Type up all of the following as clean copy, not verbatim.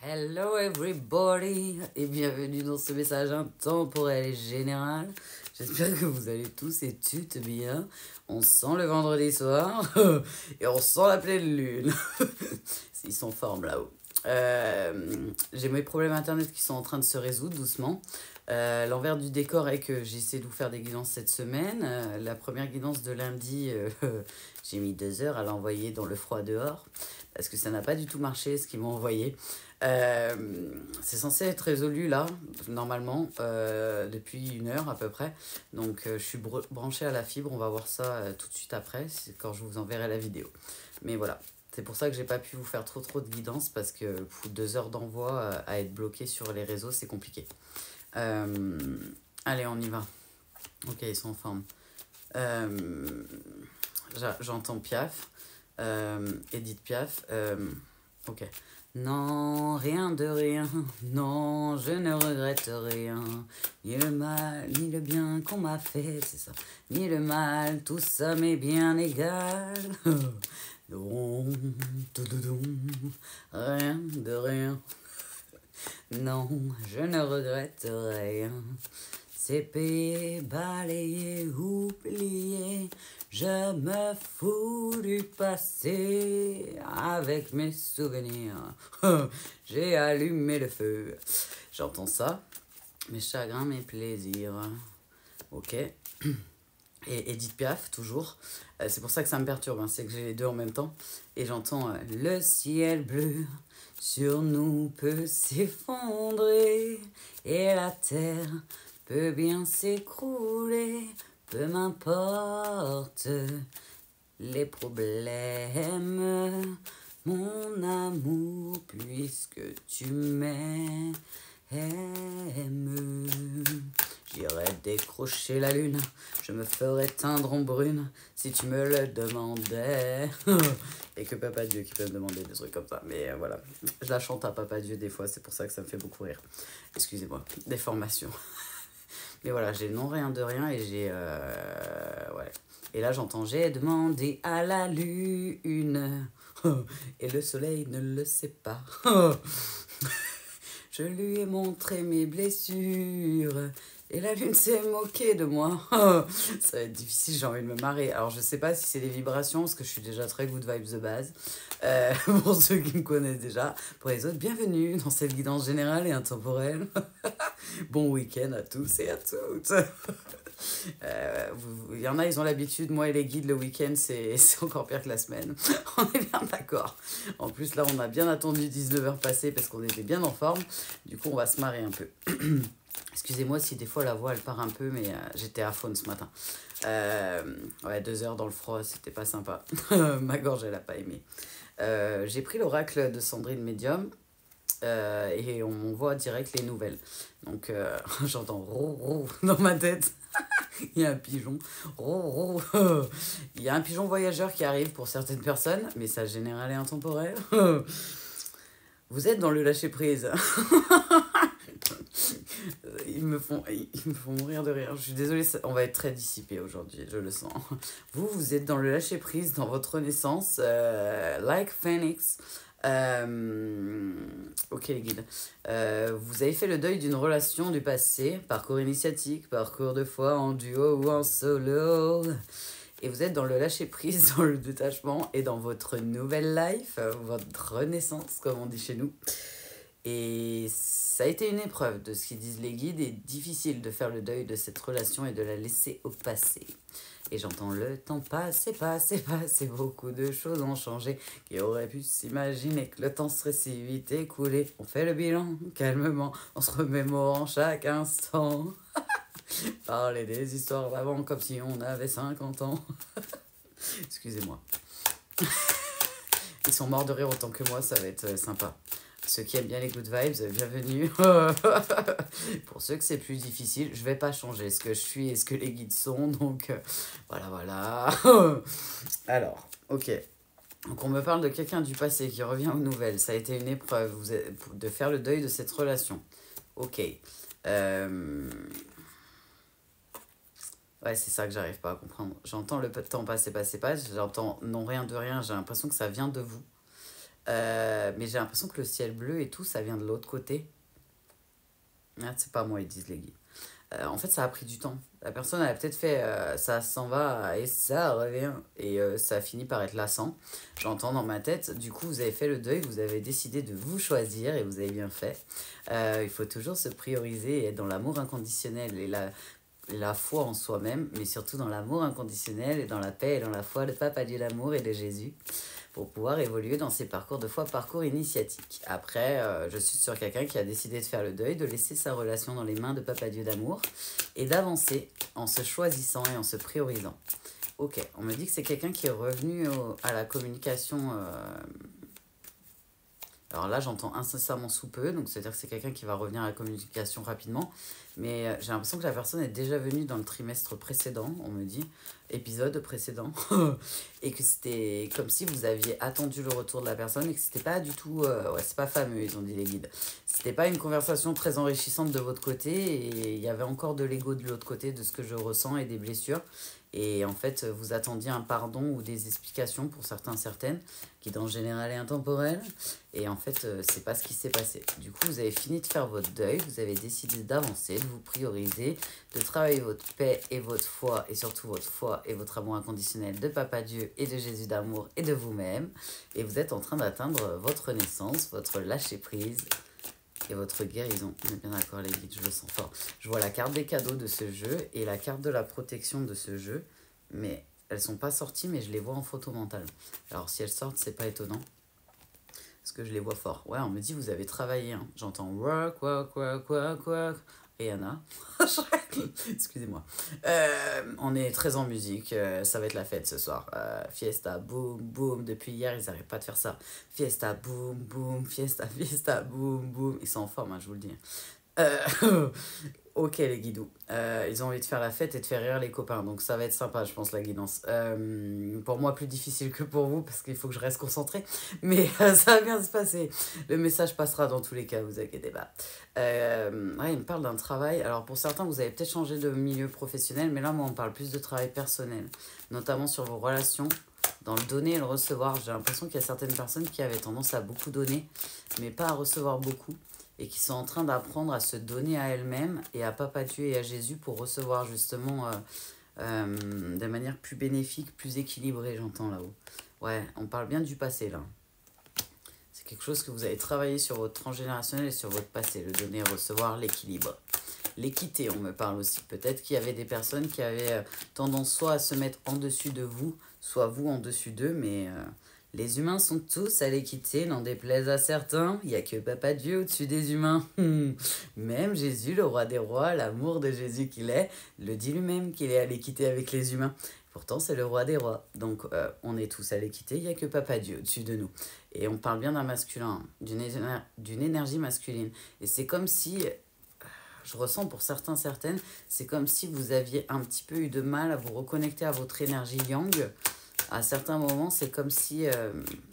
Hello everybody et bienvenue dans ce message intemporel et général. J'espère que vous allez tous et toutes bien. On sent le vendredi soir et on sent la pleine lune. Ils sont en forme là-haut. J'ai mes problèmes internet qui sont en train de se résoudre doucement. L'envers du décor est que j'ai essayé de vous faire des guidances cette semaine. La première guidance de lundi, j'ai mis 2 heures à l'envoyer dans le froid dehors parce que ça n'a pas du tout marché ce qu'ils m'ont envoyé. C'est censé être résolu là, normalement, depuis 1 heure à peu près. Donc je suis branchée à la fibre, on va voir ça tout de suite après, quand je vous enverrai la vidéo. Mais voilà, c'est pour ça que j'ai pas pu vous faire trop de guidance parce que 2 heures d'envoi à être bloqué sur les réseaux, c'est compliqué. Allez, on y va. Ok, ils sont en forme. J'entends Piaf, Edith Piaf. Ok. Non, rien de rien, non, je ne regrette rien, ni le mal, ni le bien qu'on m'a fait, c'est ça, ni le mal, tout ça m'est bien égal. Non, rien de rien, non, je ne regrette rien. C'est payé, balayé, oublié. Je me fous du passé avec mes souvenirs. J'ai allumé le feu. J'entends ça. Mes chagrins, mes plaisirs. Ok. Et Edith Piaf, toujours. C'est pour ça que ça me perturbe, hein. C'est que j'ai les deux en même temps. Et j'entends le ciel bleu sur nous peut s'effondrer. Et la terre peut bien s'écrouler, peu m'importe les problèmes, mon amour, puisque tu m'aimes. J'irai décrocher la lune, je me ferai teindre en brune si tu me le demandais. Et que Papa Dieu qui peut me demander des trucs comme ça. Mais voilà, je la chante à Papa Dieu des fois, c'est pour ça que ça me fait beaucoup rire. Excusez-moi, des formations. Mais voilà, j'ai non rien de rien et j'ai... ouais. Et là, j'entends, j'ai demandé à la lune et le soleil ne le sait pas. Je lui ai montré mes blessures et la lune s'est moquée de moi. Ça va être difficile, j'ai envie de me marrer. Alors, je sais pas si c'est les vibrations, parce que je suis déjà très good vibes de base. Pour ceux qui me connaissent déjà. Pour les autres, bienvenue dans cette guidance générale et intemporelle. Bon week-end à tous et à toutes. Il y en a, ils ont l'habitude, moi et les guides, le week-end, c'est encore pire que la semaine. On est bien d'accord. En plus, là, on a bien attendu 19 heures passées parce qu'on était bien en forme. Du coup, on va se marrer un peu. Excusez-moi si des fois la voix elle part un peu, mais j'étais à faune ce matin. Ouais, 2 heures dans le froid, c'était pas sympa. Ma gorge, elle a pas aimé. J'ai pris l'oracle de Sandrine Medium. Et on voit direct les nouvelles. Donc j'entends rou dans ma tête. Il y a un pigeon. Rou. Il y a un pigeon voyageur qui arrive pour certaines personnes, mais ça général et intemporel. Vous êtes dans le lâcher prise. Ils me font mourir de rire. Je suis désolée, on va être très dissipé aujourd'hui, je le sens. Vous êtes dans le lâcher prise, dans votre renaissance, like Phoenix. Ok les guides, vous avez fait le deuil d'une relation du passé, parcours initiatique, parcours de foi en duo ou en solo, et vous êtes dans le lâcher prise, dans le détachement et dans votre nouvelle life, votre renaissance comme on dit chez nous. Et ça a été une épreuve de ce qu'ils disent les guides et difficile de faire le deuil de cette relation et de la laisser au passé. Et j'entends le temps passer, beaucoup de choses ont changé. Qui aurait pu s'imaginer que le temps serait si vite écoulé. On fait le bilan calmement, en se remémorant chaque instant. Parler des histoires d'avant comme si on avait 50 ans. Excusez-moi. Ils sont morts de rire autant que moi, ça va être sympa. Ceux qui aiment bien les good vibes, bienvenue. Pour ceux que c'est plus difficile, je vais pas changer ce que je suis et ce que les guides sont, donc voilà. Alors, ok. Donc on me parle de quelqu'un du passé qui revient aux nouvelles. Ça a été une épreuve de faire le deuil de cette relation. Ok. Ouais, c'est ça que j'arrive pas à comprendre. J'entends le temps passer. J'entends non rien de rien. J'ai l'impression que ça vient de vous. Mais j'ai l'impression que le ciel bleu et tout, ça vient de l'autre côté. Ah, c'est pas moi, ils disent les guides. En fait, ça a pris du temps. La personne, elle a peut-être fait ça s'en va et ça revient. Et ça a fini par être lassant. J'entends dans ma tête. Du coup, vous avez fait le deuil, vous avez décidé de vous choisir et vous avez bien fait. Il faut toujours se prioriser et être dans l'amour inconditionnel et la foi en soi-même, mais surtout dans l'amour inconditionnel et dans la paix et dans la foi de Papa Dieu d'amour et de Jésus, pour pouvoir évoluer dans ces parcours de foi, parcours initiatiques. Après, je suis sur quelqu'un qui a décidé de faire le deuil, de laisser sa relation dans les mains de Papa Dieu d'amour et d'avancer en se choisissant et en se priorisant. Ok, on me dit que c'est quelqu'un qui est revenu à la communication. Alors là, j'entends incessamment sous peu, donc c'est-à-dire que c'est quelqu'un qui va revenir à la communication rapidement. Mais j'ai l'impression que la personne est déjà venue dans le trimestre précédent, on me dit, épisode précédent, et que c'était comme si vous aviez attendu le retour de la personne et que c'était pas du tout. Ouais, c'est pas fameux, ils ont dit les guides. C'était pas une conversation très enrichissante de votre côté et il y avait encore de l'ego de l'autre côté, de ce que je ressens et des blessures. Et en fait, vous attendiez un pardon ou des explications pour certains, certaines, qui en général est intemporel. Et en fait, c'est pas ce qui s'est passé. Du coup, vous avez fini de faire votre deuil, vous avez décidé d'avancer, de vous prioriser, de travailler votre paix et votre foi, et surtout votre foi et votre amour inconditionnel de Papa Dieu et de Jésus d'amour et de vous-même. Et vous êtes en train d'atteindre votre renaissance, votre lâcher-prise et votre guérison. On est bien d'accord les guides, je le sens fort. Je vois la carte des cadeaux de ce jeu et la carte de la protection de ce jeu, mais elles sont pas sorties, mais je les vois en photo mentale. Alors si elles sortent, c'est pas étonnant. Parce que je les vois fort. Ouais, on me dit, vous avez travaillé. Hein. J'entends work, work, work, work, work. Rihanna. Excusez-moi. On est très en musique. Ça va être la fête ce soir. Fiesta, boum, boum. Depuis hier, ils n'arrêtent pas de faire ça. Fiesta, boum, boum. Fiesta, fiesta, boum, boum. Ils sont en forme, hein, je vous le dis. Ok les guidous, ils ont envie de faire la fête et de faire rire les copains, donc ça va être sympa je pense la guidance. Pour moi plus difficile que pour vous parce qu'il faut que je reste concentrée, mais ça va bien se passer. Le message passera dans tous les cas, vous inquiétez pas. Ouais, il me parle d'un travail, alors pour certains vous avez peut-être changé de milieu professionnel, mais là moi on parle plus de travail personnel, notamment sur vos relations. Dans le donner et le recevoir, j'ai l'impression qu'il y a certaines personnes qui avaient tendance à beaucoup donner, mais pas à recevoir beaucoup, et qui sont en train d'apprendre à se donner à elles-mêmes et à Papa Dieu et à Jésus pour recevoir justement de manière plus bénéfique, plus équilibrée, j'entends là-haut. Ouais, on parle bien du passé là. C'est quelque chose que vous avez travaillé sur votre transgénérationnel et sur votre passé, le donner et recevoir, l'équilibre. L'équité, on me parle aussi. Peut-être qu'il y avait des personnes qui avaient tendance soit à se mettre en dessus de vous, soit vous en dessus d'eux, mais les humains sont tous à l'équité, n'en déplaise à certains. Il n'y a que Papa Dieu au-dessus des humains. Même Jésus, le roi des rois, l'amour de Jésus qu'il est, le dit lui-même qu'il est à l'équité avec les humains. Pourtant, c'est le roi des rois. Donc, on est tous à l'équité, il n'y a que Papa Dieu au-dessus de nous. Et on parle bien d'un masculin, d'une énergie masculine. Et c'est comme si je ressens pour certains, certaines, c'est comme si vous aviez un petit peu eu de mal à vous reconnecter à votre énergie yang. À certains moments, c'est comme si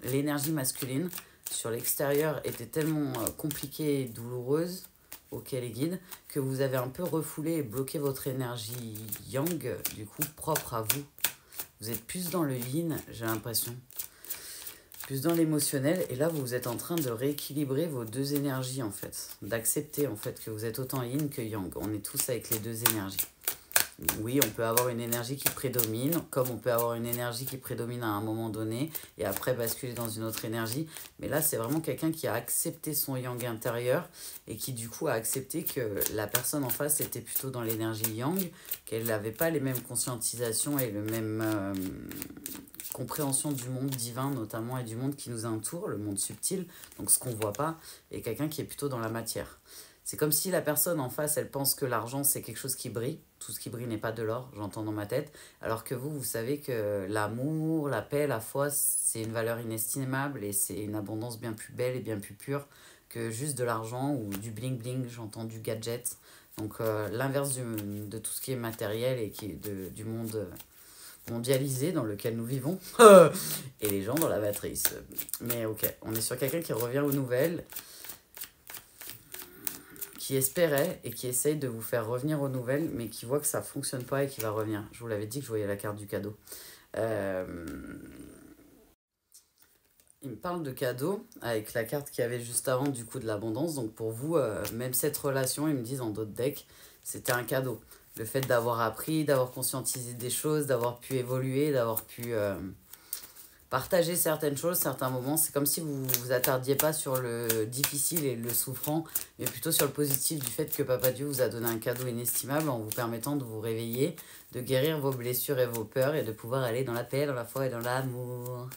l'énergie masculine sur l'extérieur était tellement compliquée et douloureuse, ok les guides, que vous avez un peu refoulé et bloqué votre énergie yang, du coup propre à vous. Vous êtes plus dans le yin, j'ai l'impression. Plus dans l'émotionnel, et là vous êtes en train de rééquilibrer vos deux énergies en fait, d'accepter en fait que vous êtes autant yin que yang, on est tous avec les deux énergies. Oui, on peut avoir une énergie qui prédomine, comme on peut avoir une énergie qui prédomine à un moment donné et après basculer dans une autre énergie. Mais là, c'est vraiment quelqu'un qui a accepté son yang intérieur et qui du coup a accepté que la personne en face était plutôt dans l'énergie yang, qu'elle n'avait pas les mêmes conscientisations et le même compréhension du monde divin notamment et du monde qui nous entoure, le monde subtil, donc ce qu'on ne voit pas, et quelqu'un qui est plutôt dans la matière. C'est comme si la personne en face, elle pense que l'argent, c'est quelque chose qui brille. Tout ce qui brille n'est pas de l'or, j'entends dans ma tête. Alors que vous, vous savez que l'amour, la paix, la foi, c'est une valeur inestimable et c'est une abondance bien plus belle et bien plus pure que juste de l'argent ou du bling-bling, j'entends du gadget. Donc l'inverse de tout ce qui est matériel et qui est du monde mondialisé dans lequel nous vivons. Et les gens dans la matrice. Mais ok, on est sur quelqu'un qui revient aux nouvelles, qui espérait et qui essaye de vous faire revenir aux nouvelles, mais qui voit que ça ne fonctionne pas et qui va revenir. Je vous l'avais dit que je voyais la carte du cadeau. Il me parle de cadeaux avec la carte qu'il y avait juste avant du coup de l'abondance. Donc pour vous, même cette relation, ils me disent en d'autres decks, c'était un cadeau. Le fait d'avoir appris, d'avoir conscientisé des choses, d'avoir pu évoluer, d'avoir pu partager certaines choses, certains moments. C'est comme si vous vous attardiez pas sur le difficile et le souffrant, mais plutôt sur le positif du fait que Papa Dieu vous a donné un cadeau inestimable en vous permettant de vous réveiller, de guérir vos blessures et vos peurs et de pouvoir aller dans la paix, dans la foi et dans l'amour.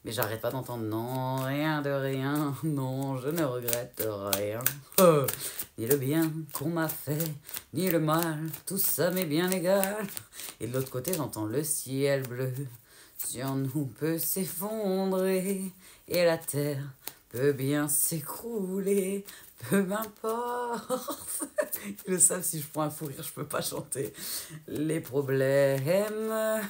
Mais j'arrête pas d'entendre non, rien de rien, non, je ne regrette rien. Ni le bien qu'on m'a fait, ni le mal, tout ça m'est bien égal. Et de l'autre côté, j'entends le ciel bleu sur nous peut s'effondrer et la terre peut bien s'écrouler. Peu m'importe. Ils le savent, si je prends un fou rire, je peux pas chanter. Les problèmes.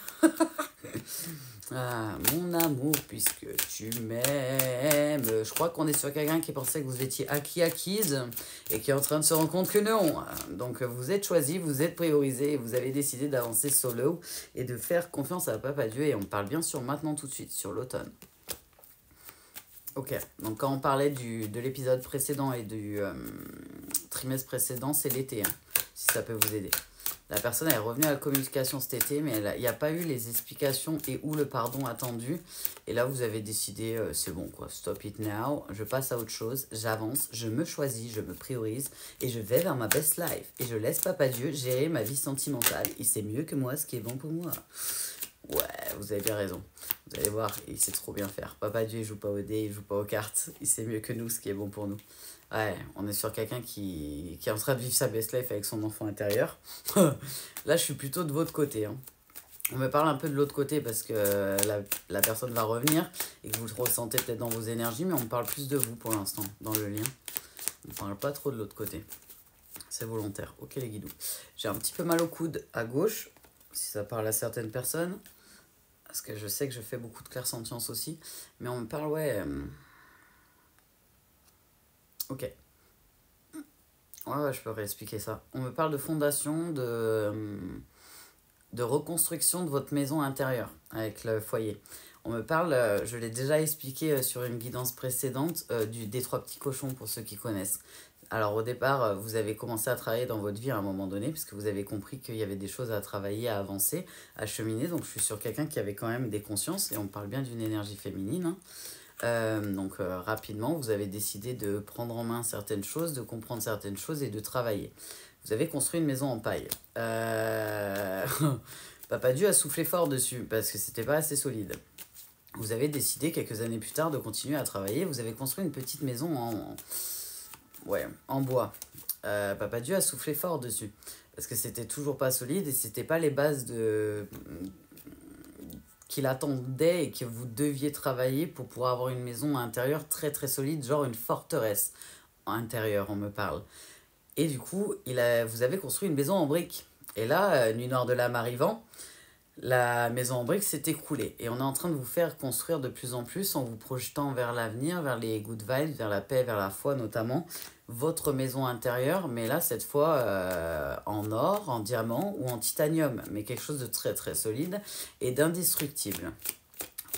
Ah, mon amour, puisque tu m'aimes. Je crois qu'on est sur quelqu'un qui pensait que vous étiez acquise et qui est en train de se rendre compte que non. Donc vous êtes choisi, vous êtes priorisé et vous avez décidé d'avancer solo et de faire confiance à Papa Dieu. Et on parle bien sûr maintenant tout de suite sur l'automne. Ok, donc quand on parlait de l'épisode précédent et du trimestre précédent, c'est l'été, hein, si ça peut vous aider. La personne est revenue à la communication cet été, mais il n'y a pas eu les explications et ou le pardon attendu. Et là, vous avez décidé, c'est bon quoi, stop it now, je passe à autre chose, j'avance, je me choisis, je me priorise et je vais vers ma best life. Et je laisse Papa Dieu gérer ma vie sentimentale. Il sait mieux que moi ce qui est bon pour moi. Ouais, vous avez bien raison. Vous allez voir, il sait trop bien faire. Papa Dieu, il joue pas aux dés, il joue pas aux cartes. Il sait mieux que nous ce qui est bon pour nous. Ouais, on est sur quelqu'un qui est en train de vivre sa best life avec son enfant intérieur. Là, je suis plutôt de votre côté. Hein. On me parle un peu de l'autre côté parce que la personne va revenir et que vous le ressentez peut-être dans vos énergies, mais on me parle plus de vous pour l'instant, dans le lien. On ne parle pas trop de l'autre côté. C'est volontaire. Ok les guidous. J'ai un petit peu mal au coude à gauche, si ça parle à certaines personnes. Parce que je sais que je fais beaucoup de clairsentience aussi. Mais on me parle, ouais... Ok. Ouais, je peux réexpliquer ça. On me parle de fondation, de reconstruction de votre maison intérieure avec le foyer. On me parle, je l'ai déjà expliqué sur une guidance précédente, des 3 petits cochons pour ceux qui connaissent. Alors au départ, vous avez commencé à travailler dans votre vie à un moment donné, puisque vous avez compris qu'il y avait des choses à travailler, à avancer, à cheminer. Donc je suis sur quelqu'un qui avait quand même des consciences, et on parle bien d'une énergie féminine. Hein. Rapidement, vous avez décidé de prendre en main certaines choses, de comprendre certaines choses et de travailler. Vous avez construit une maison en paille. Papa Dieu a soufflé fort dessus parce que c'était pas assez solide. Vous avez décidé quelques années plus tard de continuer à travailler. Vous avez construit une petite maison en bois. Papa Dieu a soufflé fort dessus parce que c'était toujours pas solide et c'était pas les bases qu'il attendait et que vous deviez travailler pour pouvoir avoir une maison à l'intérieur très très solide, genre une forteresse intérieure, on me parle. Et du coup, vous avez construit une maison en briques. Et là, nuit noire de l'âme arrivant, la maison en briques s'est écroulée. Et on est en train de vous faire construire de plus en plus en vous projetant vers l'avenir, vers les good vibes, vers la paix, vers la foi notamment, votre maison intérieure, mais là, cette fois, en or, en diamant ou en titanium, mais quelque chose de très très solide et d'indestructible.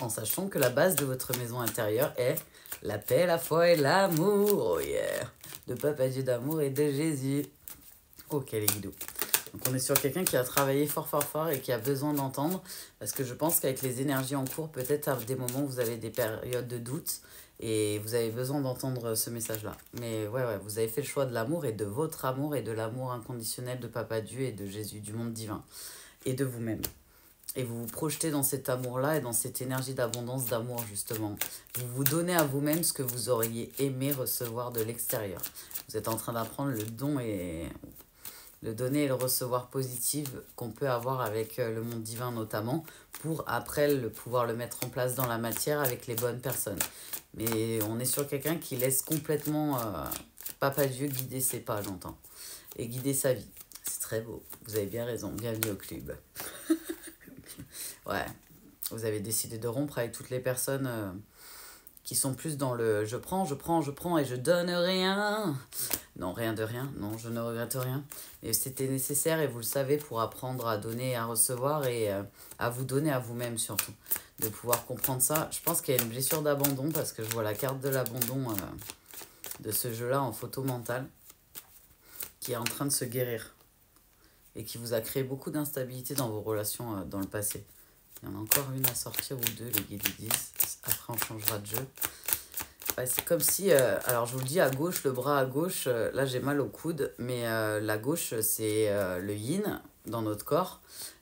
En sachant que la base de votre maison intérieure est la paix, la foi et l'amour. Oh yeah! De Papa Dieu d'amour et de Jésus. Ok les guidoux. Donc on est sur quelqu'un qui a travaillé fort fort fort et qui a besoin d'entendre. Parce que je pense qu'avec les énergies en cours, peut-être à des moments vous avez des périodes de doute. Et vous avez besoin d'entendre ce message-là. Mais ouais, vous avez fait le choix de l'amour et de votre amour et de l'amour inconditionnel de Papa Dieu et de Jésus, du monde divin. Et de vous-même. Et vous vous projetez dans cet amour-là et dans cette énergie d'abondance, d'amour, justement. Vous vous donnez à vous-même ce que vous auriez aimé recevoir de l'extérieur. Vous êtes en train d'apprendre le don et le donner et le recevoir positif qu'on peut avoir avec le monde divin notamment, pour après pouvoir le mettre en place dans la matière avec les bonnes personnes. Mais on est sur quelqu'un qui laisse complètement Papa Dieu guider ses pas, j'entends. Et guider sa vie. C'est très beau. Vous avez bien raison. Bienvenue au club. Ouais, vous avez décidé de rompre avec toutes les personnes qui sont plus dans le je prends et je donne rien. Non, rien de rien. Non, je ne regrette rien. Et c'était nécessaire, et vous le savez, pour apprendre à donner et à recevoir, et à vous donner à vous-même surtout. De pouvoir comprendre ça. Je pense qu'il y a une blessure d'abandon, parce que je vois la carte de l'abandon de ce jeu-là en photo mentale, qui est en train de se guérir. Et qui vous a créé beaucoup d'instabilité dans vos relations dans le passé. Il y en a encore une à sortir ou deux, les guides disent. Après, on changera de jeu. Ouais, c'est comme si, alors je vous le dis, à gauche, le bras à gauche, là j'ai mal au coude, mais la gauche c'est le yin dans notre corps,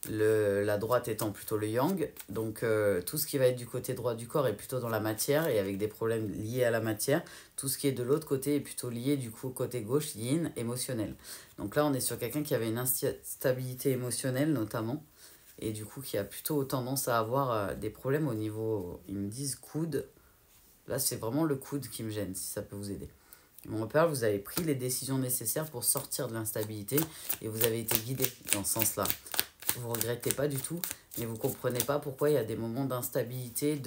la droite étant plutôt le yang, donc tout ce qui va être du côté droit du corps est plutôt dans la matière et avec des problèmes liés à la matière, tout ce qui est de l'autre côté est plutôt lié du coup au côté gauche, yin, émotionnel. Donc là on est sur quelqu'un qui avait une instabilité émotionnelle notamment, et du coup qui a plutôt tendance à avoir des problèmes au niveau, ils me disent coude. Là, c'est vraiment le coude qui me gêne, si ça peut vous aider. Mon repère, vous avez pris les décisions nécessaires pour sortir de l'instabilité et vous avez été guidé dans ce sens-là. Vous ne regrettez pas du tout, mais vous ne comprenez pas pourquoi il y a des moments d'instabilité,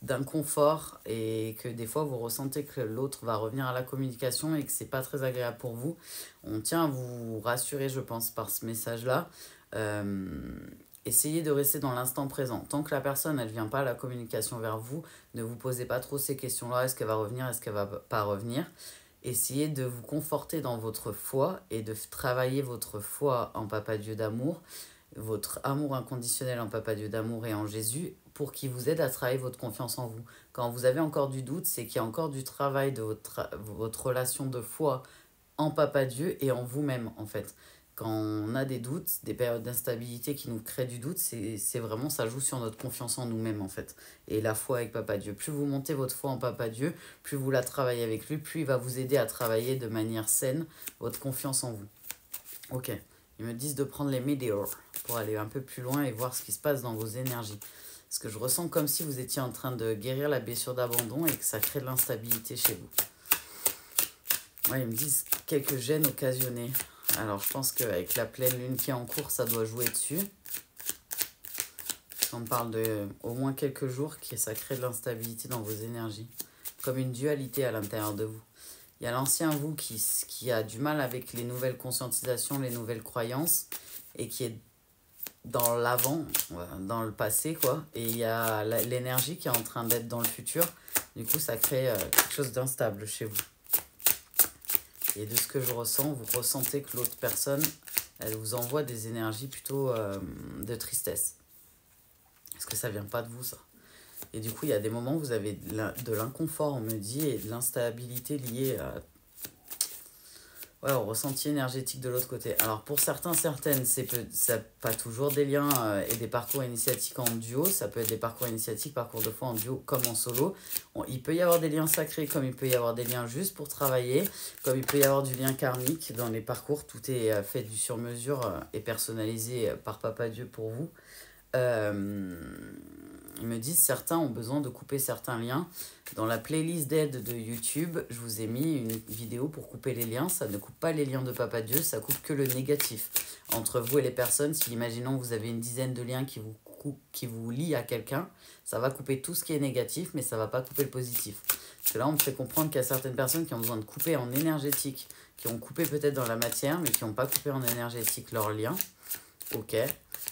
d'inconfort et que des fois vous ressentez que l'autre va revenir à la communication et que c'est pas très agréable pour vous. On tient à vous rassurer, je pense, par ce message-là. Essayez de rester dans l'instant présent. Tant que la personne elle vient pas à la communication vers vous, ne vous posez pas trop ces questions-là. Est-ce qu'elle va revenir? Est-ce qu'elle va pas revenir? Essayez de vous conforter dans votre foi et de travailler votre foi en Papa Dieu d'amour, votre amour inconditionnel en Papa Dieu d'amour et en Jésus pour qu'il vous aide à travailler votre confiance en vous. Quand vous avez encore du doute, c'est qu'il y a encore du travail de votre relation de foi en Papa Dieu et en vous-même en fait. Quand on a des doutes, des périodes d'instabilité qui nous créent du doute, c'est vraiment, ça joue sur notre confiance en nous-mêmes en fait. Et la foi avec Papa Dieu. Plus vous montez votre foi en Papa Dieu, plus vous la travaillez avec lui, plus il va vous aider à travailler de manière saine votre confiance en vous. Ok, ils me disent de prendre les météores pour aller un peu plus loin et voir ce qui se passe dans vos énergies. Parce que je ressens comme si vous étiez en train de guérir la blessure d'abandon et que ça crée de l'instabilité chez vous. Ouais, ils me disent quelques gènes occasionnés. Alors, je pense qu'avec la pleine lune qui est en cours, ça doit jouer dessus. On parle de au moins quelques jours qui ça crée de l'instabilité dans vos énergies. Comme une dualité à l'intérieur de vous. Il y a l'ancien vous qui a du mal avec les nouvelles conscientisations, les nouvelles croyances, et qui est dans l'avant, dans le passé, quoi. Et il y a l'énergie qui est en train d'être dans le futur. Du coup, ça crée quelque chose d'instable chez vous. Et de ce que je ressens, vous ressentez que l'autre personne, elle vous envoie des énergies plutôt de tristesse. Est-ce que ça vient pas de vous, ça? Et du coup, il y a des moments où vous avez de l'inconfort, on me dit, et de l'instabilité liée au ressenti énergétique de l'autre côté. Alors, pour certains, certaines, ça pas toujours des liens et des parcours initiatiques en duo. Ça peut être des parcours initiatiques, parcours de foi en duo, comme en solo. Il peut y avoir des liens sacrés, comme il peut y avoir des liens juste pour travailler, comme il peut y avoir du lien karmique dans les parcours. Tout est fait du sur-mesure et personnalisé par Papa Dieu pour vous. Ils me disent certains ont besoin de couper certains liens. Dans la playlist d'aide de YouTube, je vous ai mis une vidéo pour couper les liens. Ça ne coupe pas les liens de Papa Dieu, ça coupe que le négatif entre vous et les personnes. Si imaginons vous avez une dizaine de liens qui vous lient à quelqu'un, ça va couper tout ce qui est négatif, mais ça ne va pas couper le positif. Parce que là, on me fait comprendre qu'il y a certaines personnes qui ont besoin de couper en énergétique, qui ont coupé peut-être dans la matière, mais qui n'ont pas coupé en énergétique leurs liens. Ok,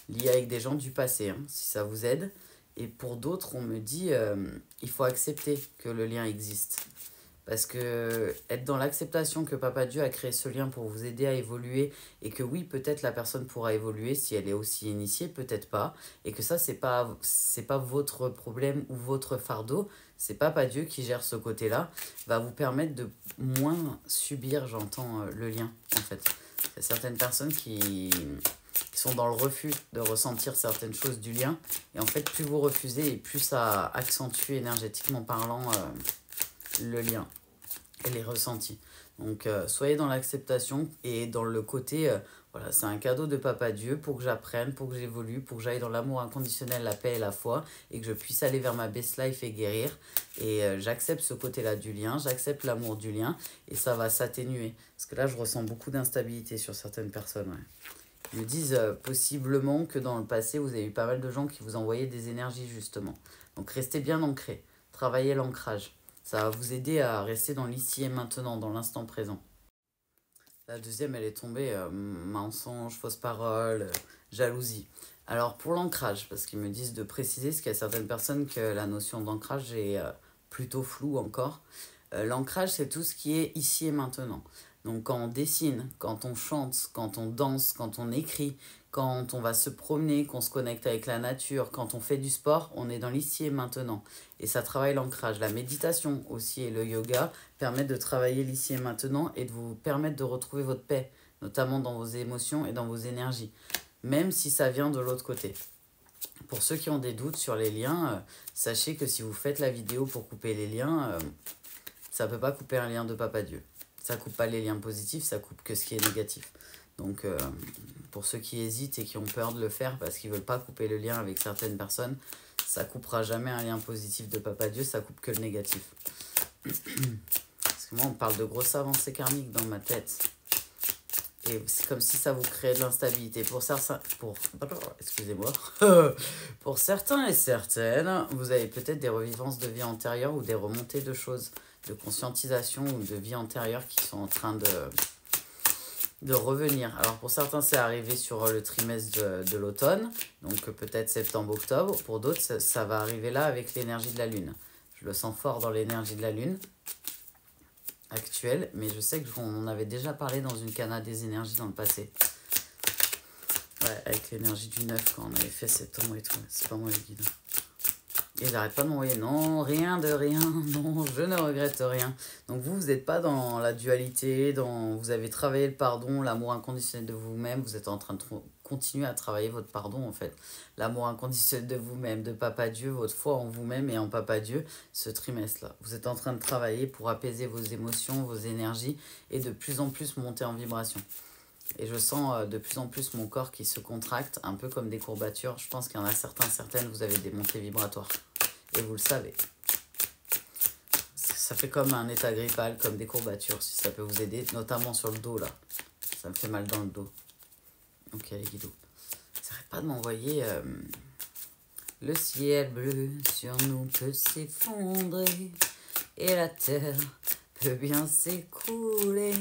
liés avec des gens du passé, hein, si ça vous aide. Et pour d'autres, on me dit il faut accepter que le lien existe. Parce que être dans l'acceptation que Papa Dieu a créé ce lien pour vous aider à évoluer, et que oui, peut-être la personne pourra évoluer si elle est aussi initiée, peut-être pas, et que ça, c'est pas votre problème ou votre fardeau, c'est Papa Dieu qui gère ce côté-là, va vous permettre de moins subir, j'entends, le lien, en fait. Il y a certaines personnes qui sont dans le refus de ressentir certaines choses du lien. Et en fait, plus vous refusez et plus ça accentue énergétiquement parlant le lien et les ressentis. Donc, soyez dans l'acceptation et dans le côté, voilà, c'est un cadeau de Papa Dieu pour que j'apprenne, pour que j'évolue, pour que j'aille dans l'amour inconditionnel, la paix et la foi, et que je puisse aller vers ma best life et guérir. Et j'accepte ce côté-là du lien, j'accepte l'amour du lien, et ça va s'atténuer. Parce que là, je ressens beaucoup d'instabilité sur certaines personnes, ouais. Ils me disent possiblement que dans le passé, vous avez eu pas mal de gens qui vous envoyaient des énergies, justement. Donc, restez bien ancrés. Travaillez l'ancrage. Ça va vous aider à rester dans l'ici et maintenant, dans l'instant présent. La deuxième, elle est tombée mensonge, fausse parole, jalousie. Alors pour l'ancrage, parce qu'ils me disent de préciser, parce qu'il y a certaines personnes que la notion d'ancrage est plutôt floue encore. L'ancrage, c'est tout ce qui est ici et maintenant. Donc quand on dessine, quand on chante, quand on danse, quand on écrit, quand on va se promener, qu'on se connecte avec la nature, quand on fait du sport, on est dans l'ici et maintenant. Et ça travaille l'ancrage. La méditation aussi et le yoga permettent de travailler l'ici et maintenant et de vous permettre de retrouver votre paix, notamment dans vos émotions et dans vos énergies, même si ça vient de l'autre côté. Pour ceux qui ont des doutes sur les liens, sachez que si vous faites la vidéo pour couper les liens, ça ne peut pas couper un lien de Papa Dieu. Ça ne coupe pas les liens positifs, ça coupe que ce qui est négatif. Donc, pour ceux qui hésitent et qui ont peur de le faire parce qu'ils ne veulent pas couper le lien avec certaines personnes, ça ne coupera jamais un lien positif de Papa Dieu, ça coupe que le négatif. Parce que moi, on parle de grosses avancées karmiques dans ma tête. Et c'est comme si ça vous créait de l'instabilité. Excusez-moi. Pour certains et certaines, vous avez peut-être des revivances de vie antérieure ou des remontées de choses, de conscientisation ou de vie antérieure qui sont en train de revenir. Alors pour certains, c'est arrivé sur le trimestre de l'automne, donc peut-être septembre-octobre. Pour d'autres, ça va arriver là avec l'énergie de la Lune. Je le sens fort dans l'énergie de la Lune actuelle, mais je sais qu'on en avait déjà parlé dans une cana des énergies dans le passé. Ouais, avec l'énergie du 9 quand on avait fait septembre et tout. C'est pas moi le guide. Et j'arrête pas de m'envoyer non, rien de rien, non, je ne regrette rien. Donc vous n'êtes pas dans la dualité, vous avez travaillé le pardon, l'amour inconditionnel de vous-même, vous êtes en train de continuer à travailler votre pardon en fait. L'amour inconditionnel de vous-même, de Papa Dieu, votre foi en vous-même et en Papa Dieu, ce trimestre-là. Vous êtes en train de travailler pour apaiser vos émotions, vos énergies et de plus en plus monter en vibration. Et je sens de plus en plus mon corps qui se contracte, un peu comme des courbatures. Je pense qu'il y en a certaines, vous avez des montées vibratoires. Et vous le savez. Ça fait comme un état grippal, comme des courbatures, si ça peut vous aider, notamment sur le dos, là. Ça me fait mal dans le dos. Ok, les guidos. Ça n'arrête pas de m'envoyer... Le ciel bleu sur nous peut s'effondrer et la terre peut bien s'écrouler.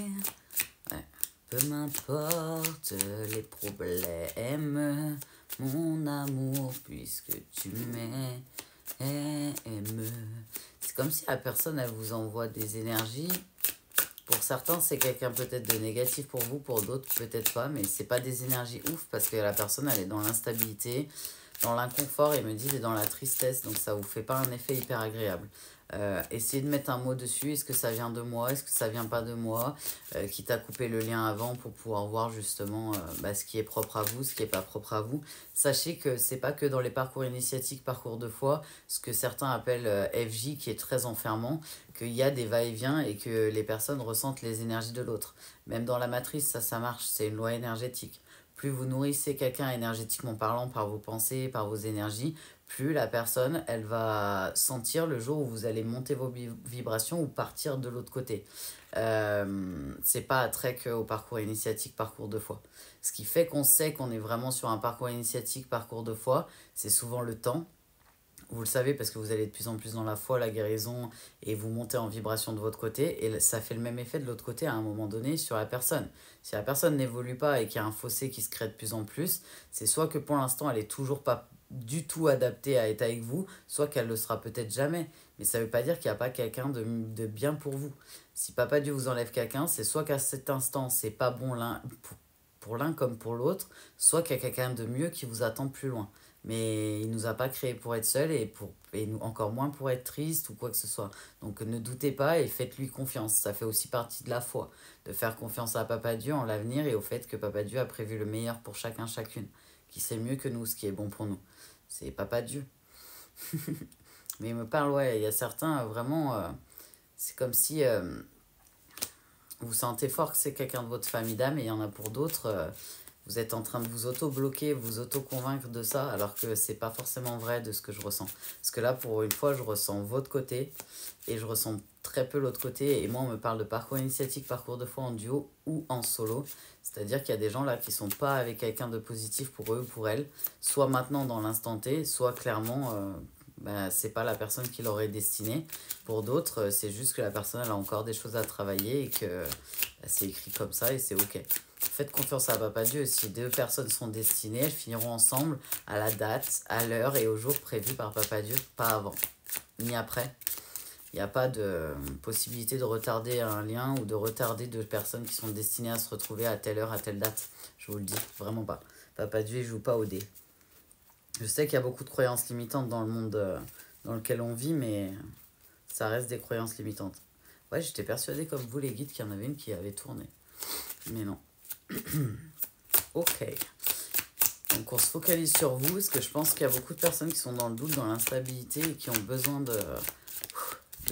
Ouais. Peu m'importe les problèmes, mon amour, puisque tu m'aimes. C'est comme si la personne, elle vous envoie des énergies. Pour certains, c'est quelqu'un peut-être de négatif pour vous, pour d'autres, peut-être pas, mais c'est pas des énergies ouf parce que la personne, elle est dans l'instabilité, dans l'inconfort, et me dit, et dans la tristesse, donc ça vous fait pas un effet hyper agréable. Essayez de mettre un mot dessus, est-ce que ça vient de moi, est-ce que ça vient pas de moi, quitte à couper le lien avant pour pouvoir voir justement ce qui est propre à vous, ce qui est pas propre à vous. Sachez que c'est pas que dans les parcours initiatiques, parcours de foi, ce que certains appellent FJ qui est très enfermant, qu'il y a des va-et-vient et que les personnes ressentent les énergies de l'autre. Même dans la matrice, ça marche, c'est une loi énergétique. Plus vous nourrissez quelqu'un énergétiquement parlant par vos pensées, par vos énergies, plus la personne, elle va sentir le jour où vous allez monter vos vibrations ou partir de l'autre côté. C'est pas attrait qu'au parcours initiatique, parcours de foi. Ce qui fait qu'on sait qu'on est vraiment sur un parcours initiatique, parcours de foi, c'est souvent le temps. Vous le savez parce que vous allez de plus en plus dans la foi, la guérison, et vous montez en vibration de votre côté. Et ça fait le même effet de l'autre côté à un moment donné sur la personne. Si la personne n'évolue pas et qu'il y a un fossé qui se crée de plus en plus, c'est soit que pour l'instant, elle n'est toujours pas du tout adaptée à être avec vous, soit qu'elle ne le sera peut-être jamais. Mais ça ne veut pas dire qu'il n'y a pas quelqu'un de bien pour vous. Si Papa Dieu vous enlève quelqu'un, c'est soit qu'à cet instant, c'est pas bon pour l'un comme pour l'autre, soit qu'il y a quelqu'un de mieux qui vous attend plus loin. Mais il ne nous a pas créés pour être seuls et nous, encore moins pour être tristes ou quoi que ce soit. Donc ne doutez pas et faites-lui confiance. Ça fait aussi partie de la foi, de faire confiance à Papa Dieu en l'avenir et au fait que Papa Dieu a prévu le meilleur pour chacun, chacune, qui sait mieux que nous ce qui est bon pour nous. C'est Papa Dieu. Mais il me parle, ouais, il y a certains, vraiment, c'est comme si vous sentez fort que c'est quelqu'un de votre famille d'âme et il y en a pour d'autres... vous êtes en train de vous auto-bloquer, vous auto-convaincre de ça, alors que c'est pas forcément vrai de ce que je ressens. Parce que là, pour une fois, je ressens votre côté, et je ressens très peu l'autre côté. Et moi, on me parle de parcours initiatique, parcours de foi en duo ou en solo. C'est-à-dire qu'il y a des gens là qui sont pas avec quelqu'un de positif pour eux ou pour elles, soit maintenant dans l'instant T, soit clairement bah, c'est pas la personne qui l'aurait destiné. Pour d'autres, c'est juste que la personne elle a encore des choses à travailler et que bah, c'est écrit comme ça et c'est ok. Faites confiance à Papa Dieu. Si deux personnes sont destinées, elles finiront ensemble à la date, à l'heure et au jour prévu par Papa Dieu, pas avant, ni après. Il n'y a pas de possibilité de retarder un lien ou de retarder deux personnes qui sont destinées à se retrouver à telle heure, à telle date. Je vous le dis, vraiment pas. Papa Dieu, il joue pas au dé. Je sais qu'il y a beaucoup de croyances limitantes dans le monde dans lequel on vit, mais ça reste des croyances limitantes. Ouais, j'étais persuadée comme vous, les guides, qu'il y en avait une qui avait tourné. Mais non. Ok. Donc on se focalise sur vous, parce que je pense qu'il y a beaucoup de personnes qui sont dans le doute, dans l'instabilité, et qui ont besoin de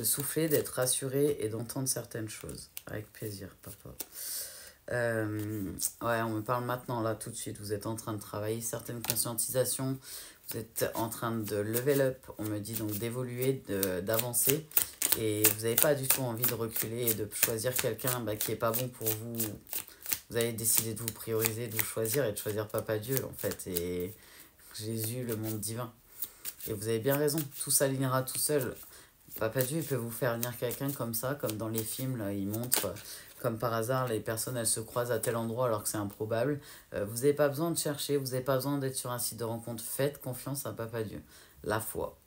souffler, d'être rassurées et d'entendre certaines choses. Avec plaisir, papa. Ouais, on me parle maintenant, là, tout de suite. Vous êtes en train de travailler certaines conscientisations. Vous êtes en train de level up. On me dit donc d'évoluer, d'avancer. Et vous n'avez pas du tout envie de reculer et de choisir quelqu'un qui n'est pas bon pour vous. Vous avez décidé de vous prioriser, de vous choisir et de choisir Papa Dieu, en fait. Et Jésus, le monde divin. Et vous avez bien raison. Tout s'alignera tout seul. Papa Dieu, il peut vous faire venir quelqu'un comme ça, comme dans les films, là, il montre, comme par hasard, les personnes, elles se croisent à tel endroit alors que c'est improbable. Vous n'avez pas besoin de chercher, vous n'avez pas besoin d'être sur un site de rencontre. Faites confiance à Papa Dieu. La foi.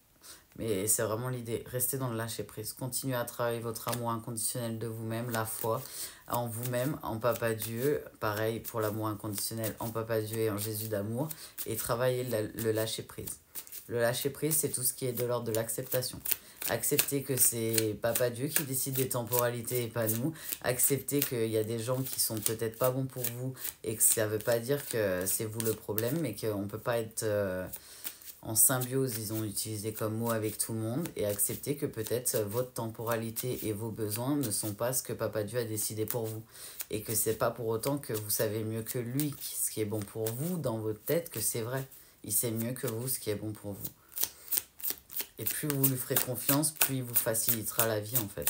Mais c'est vraiment l'idée. Restez dans le lâcher-prise. Continuez à travailler votre amour inconditionnel de vous-même, la foi en vous-même, en Papa Dieu. Pareil pour l'amour inconditionnel en Papa Dieu et en Jésus d'amour. Et travaillez le lâcher-prise. Le lâcher-prise, c'est tout ce qui est de l'ordre de l'acceptation. Accepter que c'est Papa Dieu qui décide des temporalités et pas nous. Accepter qu'il y a des gens qui sont peut-être pas bons pour vous et que ça veut pas dire que c'est vous le problème, mais qu'on peut pas être en symbiose, ils ont utilisé comme mot avec tout le monde, et accepter que peut-être votre temporalité et vos besoins ne sont pas ce que Papa Dieu a décidé pour vous. Et que c'est pas pour autant que vous savez mieux que lui ce qui est bon pour vous dans votre tête, que c'est vrai. Il sait mieux que vous ce qui est bon pour vous. Et plus vous lui ferez confiance, plus il vous facilitera la vie en fait.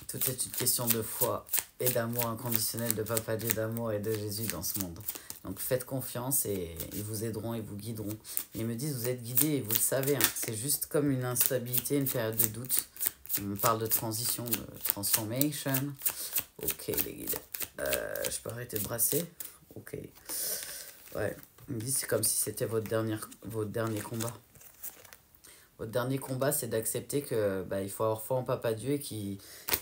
Tout est une question de foi et d'amour inconditionnel de Papa Dieu, d'amour et de Jésus dans ce monde. Donc faites confiance et ils vous aideront, ils vous guideront. Ils me disent, vous êtes guidés et vous le savez. Hein. C'est juste comme une instabilité, une période de doute. On parle de transition, de transformation. Ok les guides. Je peux arrêter de brasser. Ok. Ouais. Ils me disent, c'est comme si c'était votre dernier combat. Votre dernier combat, c'est d'accepter que il faut avoir foi en Papa Dieu et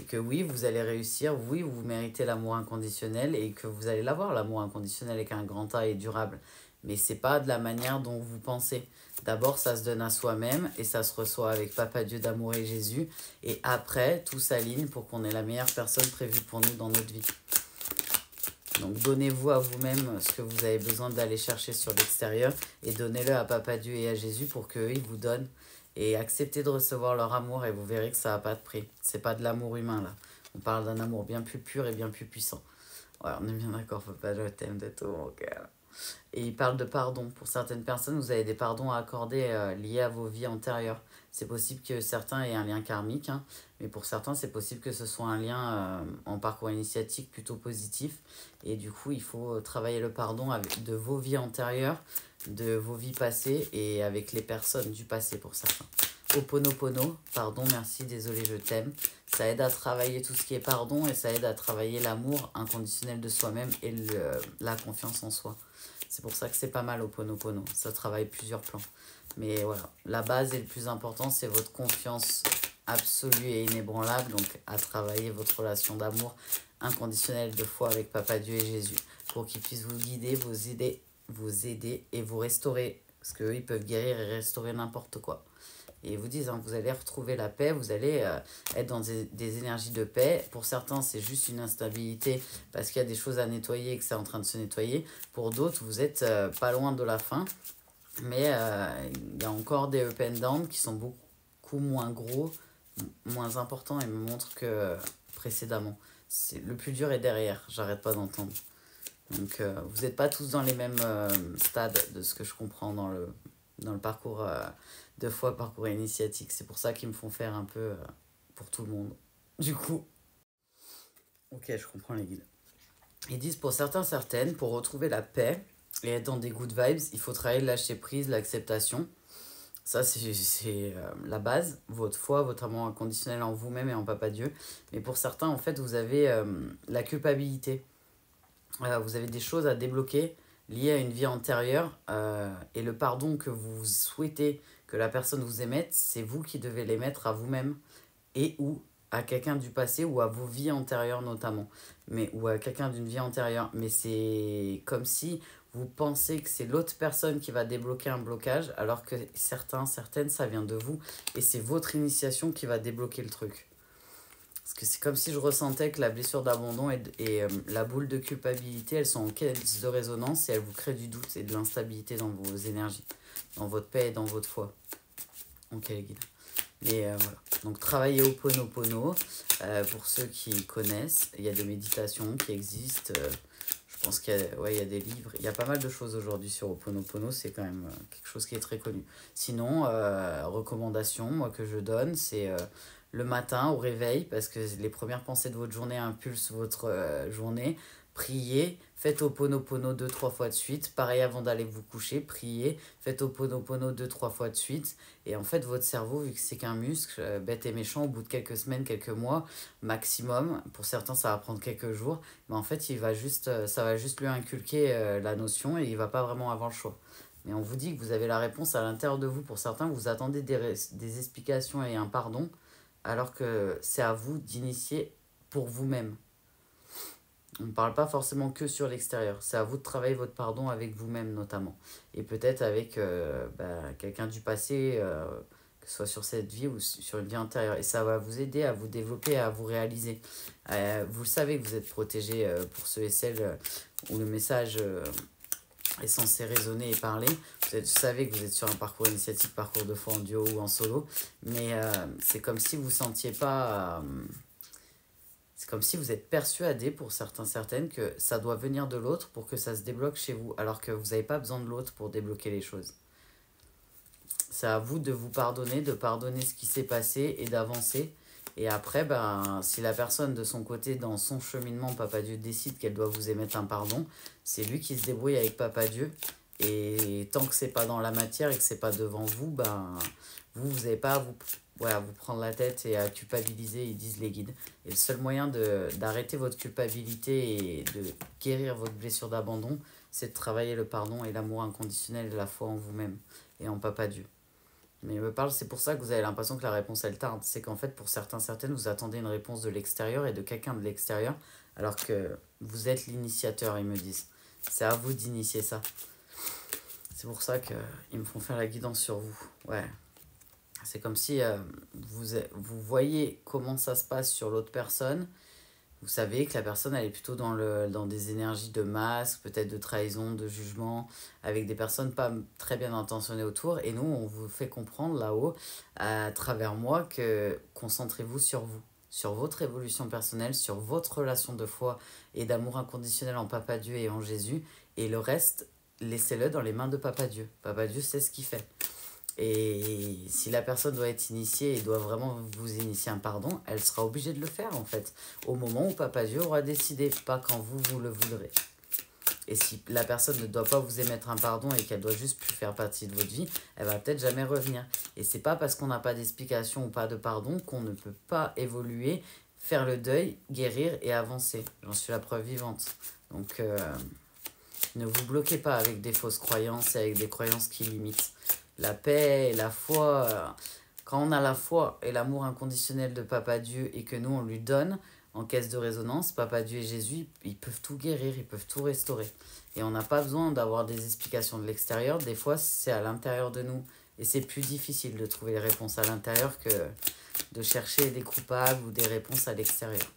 que oui, vous allez réussir, oui, vous méritez l'amour inconditionnel et que vous allez l'avoir, l'amour inconditionnel avec un grand A et durable. Mais c'est pas de la manière dont vous pensez. D'abord, ça se donne à soi-même et ça se reçoit avec Papa Dieu d'amour et Jésus. Et après, tout s'aligne pour qu'on ait la meilleure personne prévue pour nous dans notre vie. Donc donnez-vous à vous-même ce que vous avez besoin d'aller chercher sur l'extérieur et donnez-le à Papa Dieu et à Jésus pour qu'eux, ils vous donnent. Et acceptez de recevoir leur amour et vous verrez que ça n'a pas de prix. C'est pas de l'amour humain là. On parle d'un amour bien plus pur et bien plus puissant. Ouais, on est bien d'accord, Papa, je t'aime de tout mon cœur. Et il parle de pardon. Pour certaines personnes, vous avez des pardons à accorder liés à vos vies antérieures. C'est possible que certains aient un lien karmique, hein, mais pour certains, c'est possible que ce soit un lien en parcours initiatique plutôt positif. Et du coup, il faut travailler le pardon de vos vies antérieures, de vos vies passées et avec les personnes du passé pour certains. Oponopono, pardon, merci, désolé, je t'aime. Ça aide à travailler tout ce qui est pardon et ça aide à travailler l'amour inconditionnel de soi-même et la confiance en soi. C'est pour ça que c'est pas mal Oponopono. Ça travaille plusieurs plans. Mais voilà, la base et le plus important, c'est votre confiance absolue et inébranlable. Donc à travailler votre relation d'amour inconditionnel de foi avec Papa Dieu et Jésus. Pour qu'ils puissent vous guider, vous aider et vous restaurer. Parce qu'eux, ils peuvent guérir et restaurer n'importe quoi. Et ils vous disent, hein, vous allez retrouver la paix, vous allez être dans des énergies de paix. Pour certains, c'est juste une instabilité parce qu'il y a des choses à nettoyer et que c'est en train de se nettoyer. Pour d'autres, vous êtes pas loin de la fin. Mais il y a encore des up and down qui sont beaucoup moins gros, moins importants et me montrent que précédemment. Le plus dur est derrière, j'arrête pas d'entendre. Donc vous n'êtes pas tous dans les mêmes stades de ce que je comprends dans le parcours de foi, parcours initiatique. C'est pour ça qu'ils me font faire un peu pour tout le monde. Du coup, ok, je comprends les guides. Ils disent pour certains, certaines, pour retrouver la paix et être dans des good vibes, il faut travailler le lâcher prise, l'acceptation. Ça, c'est la base, votre foi, votre amour inconditionnel en vous-même et en Papa Dieu. Mais pour certains, en fait, vous avez la culpabilité. Vous avez des choses à débloquer liées à une vie antérieure. Et le pardon que vous souhaitez que la personne vous émette, c'est vous qui devez l'émettre à vous-même et ou à quelqu'un du passé ou à vos vies antérieures notamment, mais ou à quelqu'un d'une vie antérieure. Mais c'est comme si vous pensez que c'est l'autre personne qui va débloquer un blocage, alors que certaines, ça vient de vous et c'est votre initiation qui va débloquer le truc. Parce que c'est comme si je ressentais que la blessure d'abandon et la boule de culpabilité, elles sont en caisse de résonance et elles vous créent du doute et de l'instabilité dans vos énergies, dans votre paix et dans votre foi. Ok les guides. Et voilà. Donc travailler au Ho'oponopono, pour ceux qui connaissent, il y a des méditations qui existent. Je pense qu'il y a, ouais, il y a des livres. Il y a pas mal de choses aujourd'hui sur Ho'oponopono, c'est quand même quelque chose qui est très connu. Sinon, recommandation moi, que je donne, c'est le matin au réveil, parce que les premières pensées de votre journée impulsent votre journée. Priez, faites Ho'oponopono 2-3 fois de suite. Pareil avant d'aller vous coucher, priez, faites Ho'oponopono 2-3 fois de suite. Et en fait, votre cerveau, vu que c'est qu'un muscle, bête et méchant, au bout de quelques semaines, quelques mois maximum, pour certains ça va prendre quelques jours, mais en fait ça va juste lui inculquer la notion et il va pas vraiment avoir le choix. Mais on vous dit que vous avez la réponse à l'intérieur de vous. Pour certains, vous attendez des explications et un pardon, alors que c'est à vous d'initier pour vous-même. On ne parle pas forcément que sur l'extérieur. C'est à vous de travailler votre pardon avec vous-même notamment. Et peut-être avec quelqu'un du passé, que ce soit sur cette vie ou sur une vie antérieure. Et ça va vous aider à vous développer, à vous réaliser. Vous savez que vous êtes protégé pour ceux et celles où le message est censé résonner et parler. Vous savez que vous êtes sur un parcours initiatique, parcours de foi en duo ou en solo. Mais c'est comme si vous ne sentiez pas... c'est comme si vous êtes persuadé pour certaines que ça doit venir de l'autre pour que ça se débloque chez vous, alors que vous n'avez pas besoin de l'autre pour débloquer les choses. C'est à vous de vous pardonner, de pardonner ce qui s'est passé et d'avancer. Et après, si la personne de son côté, dans son cheminement, Papa Dieu décide qu'elle doit vous émettre un pardon, c'est lui qui se débrouille avec Papa Dieu. Et tant que c'est pas dans la matière et que c'est pas devant vous, vous n'avez pas à vous prendre la tête et à culpabiliser, ils disent les guides. Et le seul moyen d'arrêter votre culpabilité et de guérir votre blessure d'abandon, c'est de travailler le pardon et l'amour inconditionnel et la foi en vous-même et en Papa Dieu. Mais il me parle, c'est pour ça que vous avez l'impression que la réponse elle tarde. C'est qu'en fait, pour certaines, vous attendez une réponse de l'extérieur et de quelqu'un de l'extérieur, alors que vous êtes l'initiateur, ils me disent. C'est à vous d'initier ça. C'est pour ça qu'ils me font faire la guidance sur vous. Ouais. C'est comme si vous voyez comment ça se passe sur l'autre personne. Vous savez que la personne, elle est plutôt dans des énergies de masque, peut-être de trahison, de jugement, avec des personnes pas très bien intentionnées autour. Et nous, on vous fait comprendre là-haut, à travers moi, que concentrez-vous sur votre évolution personnelle, sur votre relation de foi et d'amour inconditionnel en Papa Dieu et en Jésus. Et le reste, laissez-le dans les mains de Papa Dieu. Papa Dieu sait ce qu'il fait. Et si la personne doit être initiée et doit vraiment vous initier un pardon, elle sera obligée de le faire en fait, au moment où Papa Dieu aura décidé, pas quand vous le voudrez. Et si la personne ne doit pas vous émettre un pardon et qu'elle doit juste plus faire partie de votre vie, elle va peut-être jamais revenir. Et c'est pas parce qu'on n'a pas d'explication ou pas de pardon qu'on ne peut pas évoluer, faire le deuil, guérir et avancer. J'en suis la preuve vivante. Donc ne vous bloquez pas avec des fausses croyances et avec des croyances qui limitent. La paix et la foi, quand on a la foi et l'amour inconditionnel de Papa Dieu et que nous on lui donne en caisse de résonance, Papa Dieu et Jésus, ils peuvent tout guérir, ils peuvent tout restaurer. Et on n'a pas besoin d'avoir des explications de l'extérieur, des fois c'est à l'intérieur de nous. Et c'est plus difficile de trouver les réponses à l'intérieur que de chercher des coupables ou des réponses à l'extérieur.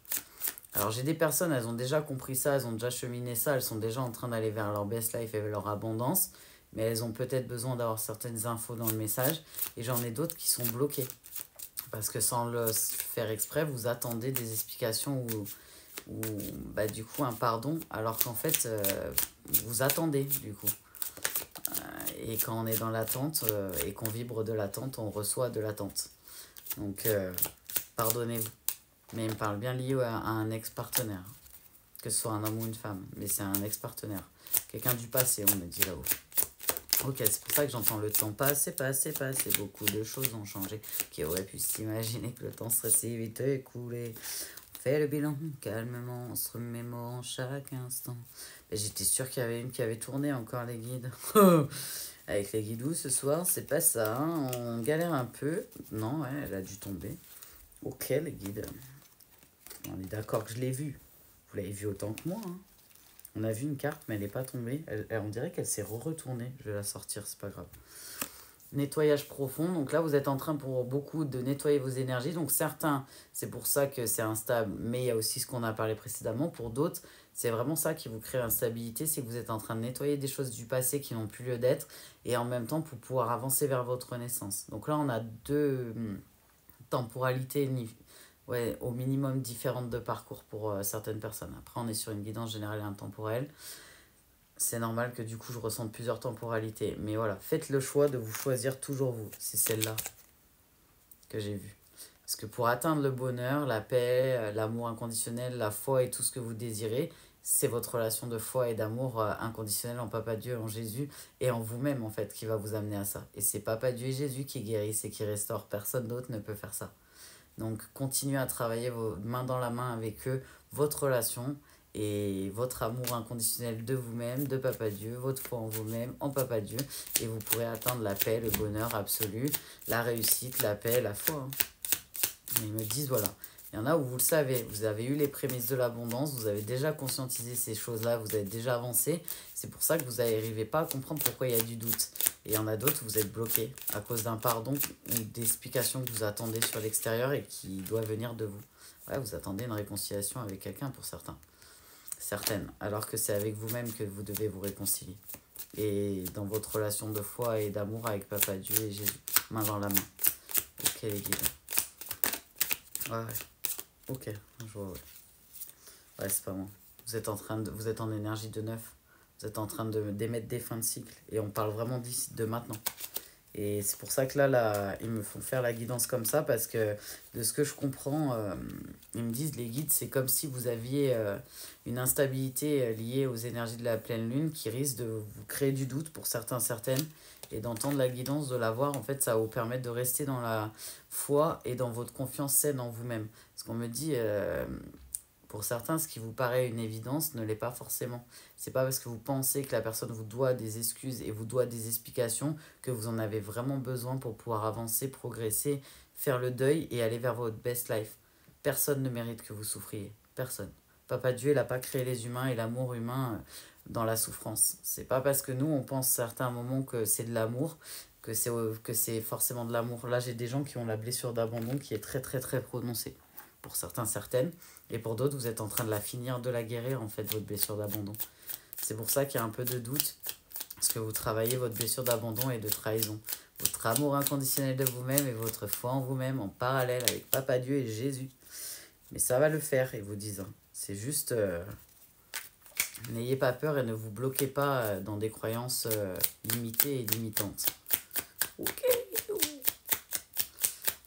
Alors j'ai des personnes, elles ont déjà compris ça, elles ont déjà cheminé ça, elles sont déjà en train d'aller vers leur best life et vers leur abondance, mais elles ont peut-être besoin d'avoir certaines infos dans le message, et j'en ai d'autres qui sont bloquées. Parce que sans le faire exprès, vous attendez des explications ou du coup un pardon, alors qu'en fait, vous attendez du coup. Et quand on est dans l'attente et qu'on vibre de l'attente, on reçoit de l'attente. Donc, pardonnez-vous. Mais il me parle bien lié à un ex-partenaire. Que ce soit un homme ou une femme. Mais c'est un ex-partenaire. Quelqu'un du passé, on me dit là-haut. Ok, c'est pour ça que j'entends le temps passer, passer, passer. Beaucoup de choses ont changé. Qui aurait pu s'imaginer que le temps serait si vite écoulé. On fait le bilan calmement, on se remémore chaque instant. Mais j'étais sûre qu'il y avait une qui avait tourné encore les guides. Avec les guidous ce soir, c'est pas ça. Hein. On galère un peu. Non, ouais, elle a dû tomber. Ok, les guides. On est d'accord que je l'ai vue. Vous l'avez vue autant que moi. Hein. On a vu une carte, mais elle n'est pas tombée. On dirait qu'elle s'est retournée. Je vais la sortir, c'est pas grave. Nettoyage profond. Donc là, vous êtes en train pour beaucoup de nettoyer vos énergies. Donc certains, c'est pour ça que c'est instable. Mais il y a aussi ce qu'on a parlé précédemment. Pour d'autres, c'est vraiment ça qui vous crée l'instabilité. C'est que vous êtes en train de nettoyer des choses du passé qui n'ont plus lieu d'être. Et en même temps, pour pouvoir avancer vers votre renaissance. Donc là, on a deux temporalités ouais, au minimum différentes de parcours pour certaines personnes. Après, on est sur une guidance générale et intemporelle. C'est normal que du coup, je ressente plusieurs temporalités. Mais voilà, faites le choix de vous choisir toujours vous. C'est celle-là que j'ai vue. Parce que pour atteindre le bonheur, la paix, l'amour inconditionnel, la foi et tout ce que vous désirez, c'est votre relation de foi et d'amour inconditionnel en Papa Dieu, en Jésus et en vous-même en fait qui va vous amener à ça. Et c'est Papa Dieu et Jésus qui guérissent et qui restaurent. Personne d'autre ne peut faire ça. Donc, continuez à travailler vos mains dans la main avec eux, votre relation et votre amour inconditionnel de vous-même, de Papa Dieu, votre foi en vous-même, en Papa Dieu. Et vous pourrez atteindre la paix, le bonheur absolu, la réussite, la paix, la foi. Hein. Et ils me disent, voilà, il y en a où vous le savez, vous avez eu les prémices de l'abondance, vous avez déjà conscientisé ces choses-là, vous avez déjà avancé. C'est pour ça que vous n'arrivez pas à comprendre pourquoi il y a du doute. Et il y en a d'autres où vous êtes bloqués à cause d'un pardon ou d'explications que vous attendez sur l'extérieur et qui doit venir de vous. Ouais, vous attendez une réconciliation avec quelqu'un pour certains. Certaines. Alors que c'est avec vous-même que vous devez vous réconcilier. Et dans votre relation de foi et d'amour avec Papa Dieu et Jésus. Main dans la main. Ok les guides. Ouais. Ok. Je vois, ouais. Ouais, c'est pas moi. Vous êtes en énergie de neuf. Vous êtes en train d'émettre des fins de cycle. Et on parle vraiment d'ici, de maintenant. Et c'est pour ça que là, ils me font faire la guidance comme ça. Parce que de ce que je comprends, ils me disent, les guides, c'est comme si vous aviez une instabilité liée aux énergies de la pleine lune qui risque de vous créer du doute pour certains, certaines. Et d'entendre la guidance, de la voir, en fait, ça va vous permettre de rester dans la foi et dans votre confiance saine en vous-même. Parce qu'on me dit... pour certains, ce qui vous paraît une évidence ne l'est pas forcément. C'est pas parce que vous pensez que la personne vous doit des excuses et vous doit des explications que vous en avez vraiment besoin pour pouvoir avancer, progresser, faire le deuil et aller vers votre best life. Personne ne mérite que vous souffriez. Personne. Papa Dieu, il n'a pas créé les humains et l'amour humain dans la souffrance. C'est pas parce que nous, on pense à certains moments que c'est de l'amour, que c'est forcément de l'amour. Là, j'ai des gens qui ont la blessure d'abandon qui est très, très, très prononcée. Pour certains, certaines. Et pour d'autres, vous êtes en train de la finir, de la guérir, en fait, votre blessure d'abandon. C'est pour ça qu'il y a un peu de doute. Parce que vous travaillez votre blessure d'abandon et de trahison. Votre amour inconditionnel de vous-même et votre foi en vous-même en parallèle avec Papa Dieu et Jésus. Mais ça va le faire, ils vous disent. Hein. C'est juste... n'ayez pas peur et ne vous bloquez pas dans des croyances limitées et limitantes. Ok.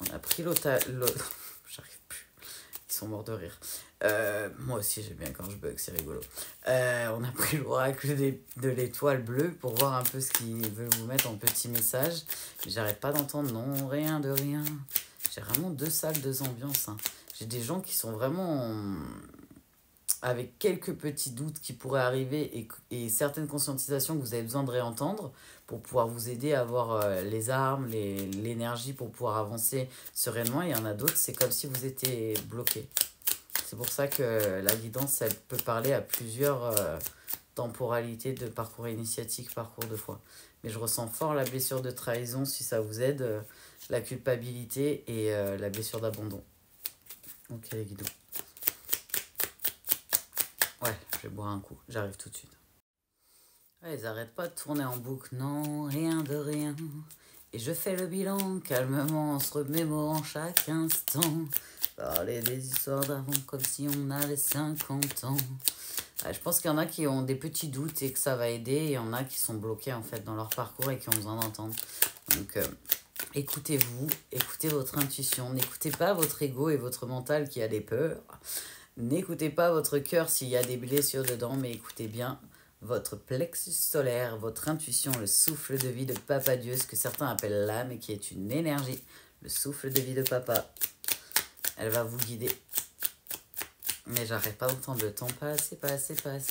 On a pris J'arrive plus. Ils sont morts de rire. Moi aussi, j'aime bien quand je bug, c'est rigolo. On a pris l'oracle de l'étoile bleue pour voir un peu ce qu'ils veulent vous mettre en petit message. J'arrête pas d'entendre non, rien de rien. J'ai vraiment deux salles, deux ambiances. Hein. J'ai des gens qui sont vraiment avec quelques petits doutes qui pourraient arriver et certaines conscientisations que vous avez besoin de réentendre pour pouvoir vous aider à avoir les armes, l'énergie pour pouvoir avancer sereinement. Il y en a d'autres, c'est comme si vous étiez bloqué. C'est pour ça que la guidance, elle peut parler à plusieurs temporalités de parcours initiatique, parcours de foi. Mais je ressens fort la blessure de trahison, si ça vous aide, la culpabilité et la blessure d'abandon. Ok les guidos. Ouais, je vais boire un coup, j'arrive tout de suite. Ouais, ils arrêtent pas de tourner en boucle, non, rien de rien. Et je fais le bilan calmement en se remémorant chaque instant. Parler des histoires d'avant comme si on avait 50 ans. Ouais, je pense qu'il y en a qui ont des petits doutes et que ça va aider. Et il y en a qui sont bloqués en fait dans leur parcours et qui ont besoin d'entendre. Donc écoutez-vous, écoutez votre intuition. N'écoutez pas votre ego et votre mental qui a des peurs. N'écoutez pas votre cœur s'il y a des blessures dedans, mais écoutez bien votre plexus solaire, votre intuition, le souffle de vie de Papa Dieu, ce que certains appellent l'âme et qui est une énergie. Le souffle de vie de Papa. Elle va vous guider. Mais j'arrête pas d'entendre le temps passer.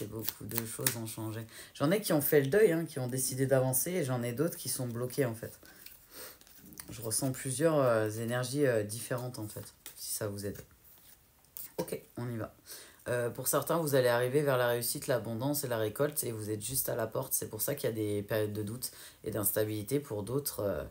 Beaucoup de choses ont changé. J'en ai qui ont fait le deuil, hein, qui ont décidé d'avancer, et j'en ai d'autres qui sont bloqués en fait. Je ressens plusieurs énergies différentes en fait, si ça vous aide. Ok, on y va. Pour certains, vous allez arriver vers la réussite, l'abondance et la récolte, et vous êtes juste à la porte. C'est pour ça qu'il y a des périodes de doute et d'instabilité. Pour d'autres,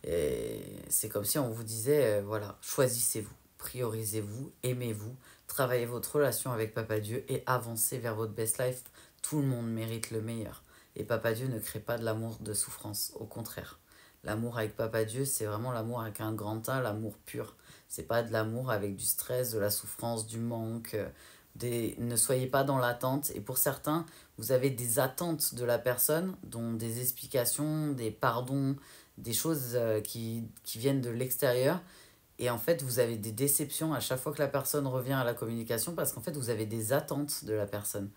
c'est comme si on vous disait, voilà, choisissez-vous, priorisez-vous, aimez-vous, travaillez votre relation avec Papa Dieu et avancez vers votre best life. Tout le monde mérite le meilleur. Et Papa Dieu ne crée pas de l'amour de souffrance, au contraire. L'amour avec Papa Dieu, c'est vraiment l'amour avec un grand A, l'amour pur. C'est pas de l'amour avec du stress, de la souffrance, du manque. Ne soyez pas dans l'attente. Et pour certains, vous avez des attentes de la personne, dont des explications, des pardons, des choses qui viennent de l'extérieur. Et en fait, vous avez des déceptions à chaque fois que la personne revient à la communication parce qu'en fait, vous avez des attentes de la personne.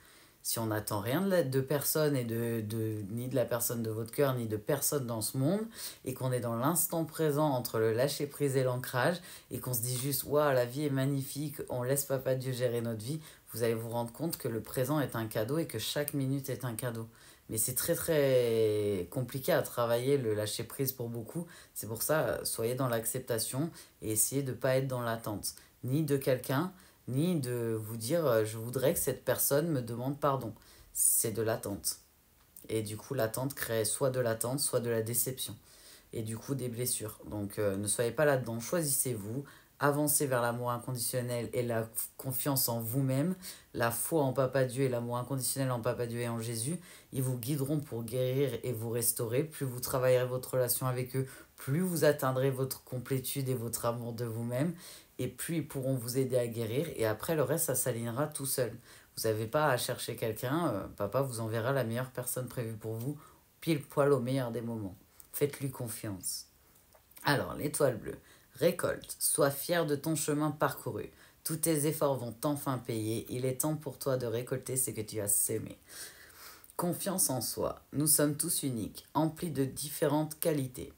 Si on n'attend rien de personne et ni de la personne de votre cœur, ni de personne dans ce monde, et qu'on est dans l'instant présent entre le lâcher-prise et l'ancrage, et qu'on se dit juste, waouh, la vie est magnifique, on laisse Papa Dieu gérer notre vie, vous allez vous rendre compte que le présent est un cadeau et que chaque minute est un cadeau. Mais c'est très très compliqué à travailler le lâcher-prise pour beaucoup. C'est pour ça, soyez dans l'acceptation et essayez de ne pas être dans l'attente, ni de quelqu'un, ni de vous dire je voudrais que cette personne me demande pardon. C'est de l'attente. Et du coup, l'attente crée soit de l'attente, soit de la déception. Et du coup, des blessures. Donc, ne soyez pas là-dedans. Choisissez-vous. Avancez vers l'amour inconditionnel et la confiance en vous-même, la foi en Papa Dieu et l'amour inconditionnel en Papa Dieu et en Jésus. Ils vous guideront pour guérir et vous restaurer. Plus vous travaillerez votre relation avec eux, plus vous atteindrez votre complétude et votre amour de vous-même. Et plus ils pourront vous aider à guérir. Et après, le reste, ça s'alignera tout seul. Vous n'avez pas à chercher quelqu'un. Papa vous enverra la meilleure personne prévue pour vous, pile poil au meilleur des moments. Faites-lui confiance. Alors, l'étoile bleue. Récolte. Sois fier de ton chemin parcouru. Tous tes efforts vont enfin payer. Il est temps pour toi de récolter ce que tu as semé. Confiance en soi. Nous sommes tous uniques, emplis de différentes qualités.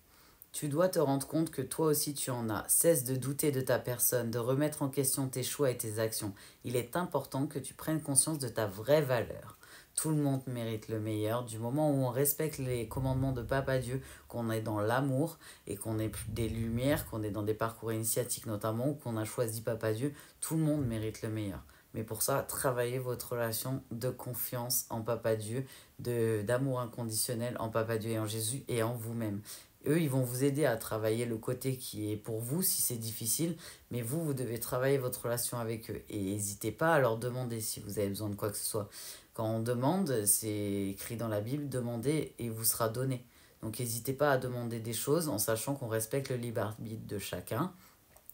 Tu dois te rendre compte que toi aussi tu en as. Cesse de douter de ta personne, de remettre en question tes choix et tes actions. Il est important que tu prennes conscience de ta vraie valeur. Tout le monde mérite le meilleur. Du moment où on respecte les commandements de Papa Dieu, qu'on est dans l'amour et qu'on est des lumières, qu'on est dans des parcours initiatiques notamment, ou qu'on a choisi Papa Dieu, tout le monde mérite le meilleur. Mais pour ça, travaillez votre relation de confiance en Papa Dieu, d'amour inconditionnel en Papa Dieu et en Jésus et en vous-même. Eux, ils vont vous aider à travailler le côté qui est pour vous si c'est difficile, mais vous, vous devez travailler votre relation avec eux. Et n'hésitez pas à leur demander si vous avez besoin de quoi que ce soit. Quand on demande, c'est écrit dans la Bible, demandez et vous sera donné. Donc n'hésitez pas à demander des choses en sachant qu'on respecte le libre arbitre de chacun.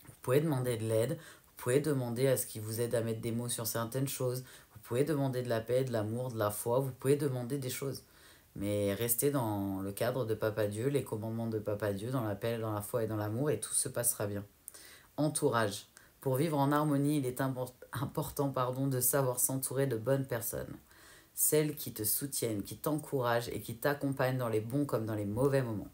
Vous pouvez demander de l'aide, vous pouvez demander à ce qu'ils vous aident à mettre des mots sur certaines choses, vous pouvez demander de la paix, de l'amour, de la foi, vous pouvez demander des choses. Mais restez dans le cadre de Papa Dieu, les commandements de Papa Dieu, dans la paix, dans la foi et dans l'amour, et tout se passera bien. Entourage. Pour vivre en harmonie, il est important de savoir s'entourer de bonnes personnes. Celles qui te soutiennent, qui t'encouragent et qui t'accompagnent dans les bons comme dans les mauvais moments.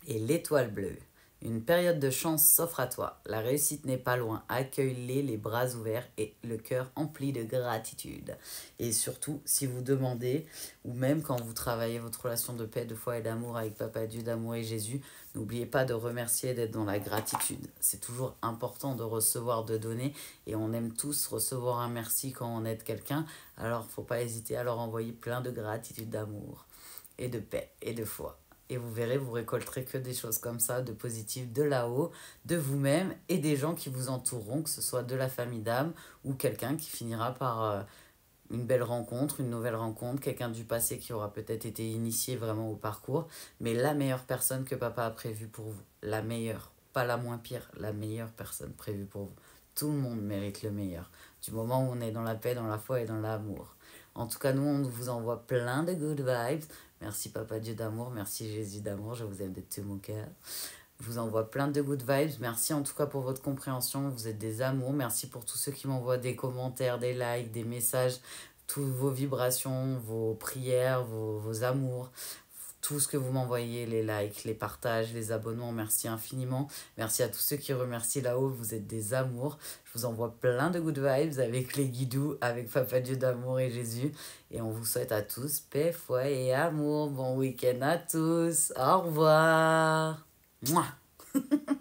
Et l'étoile bleue. Une période de chance s'offre à toi. La réussite n'est pas loin. Accueille-les bras ouverts et le cœur empli de gratitude. Et surtout, si vous demandez, ou même quand vous travaillez votre relation de paix, de foi et d'amour avec Papa Dieu, d'amour et Jésus, n'oubliez pas de remercier et d'être dans la gratitude. C'est toujours important de recevoir, de donner. Et on aime tous recevoir un merci quand on aide quelqu'un. Alors, il ne faut pas hésiter à leur envoyer plein de gratitude, d'amour et de paix et de foi. Et vous verrez, vous récolterez que des choses comme ça, de positif, de là-haut, de vous-même et des gens qui vous entoureront, que ce soit de la famille d'âme ou quelqu'un qui finira par une belle rencontre, une nouvelle rencontre, quelqu'un du passé qui aura peut-être été initié vraiment au parcours, mais la meilleure personne que papa a prévue pour vous. La meilleure, pas la moins pire, la meilleure personne prévue pour vous. Tout le monde mérite le meilleur, du moment où on est dans la paix, dans la foi et dans l'amour. En tout cas, nous, on vous envoie plein de good vibes. Merci Papa Dieu d'amour, merci Jésus d'amour, je vous aime de tout mon cœur. Je vous envoie plein de good vibes. Merci en tout cas pour votre compréhension, vous êtes des amours. Merci pour tous ceux qui m'envoient des commentaires, des likes, des messages. toutes vos vibrations, vos prières, vos amours, tout ce que vous m'envoyez, les likes, les partages, les abonnements, merci infiniment. Merci à tous ceux qui remercient là-haut, vous êtes des amours. Je vous envoie plein de good vibes avec les guidoux, avec Papa Dieu d'amour et Jésus. Et on vous souhaite à tous paix, foi et amour. Bon week-end à tous. Au revoir. Mouah.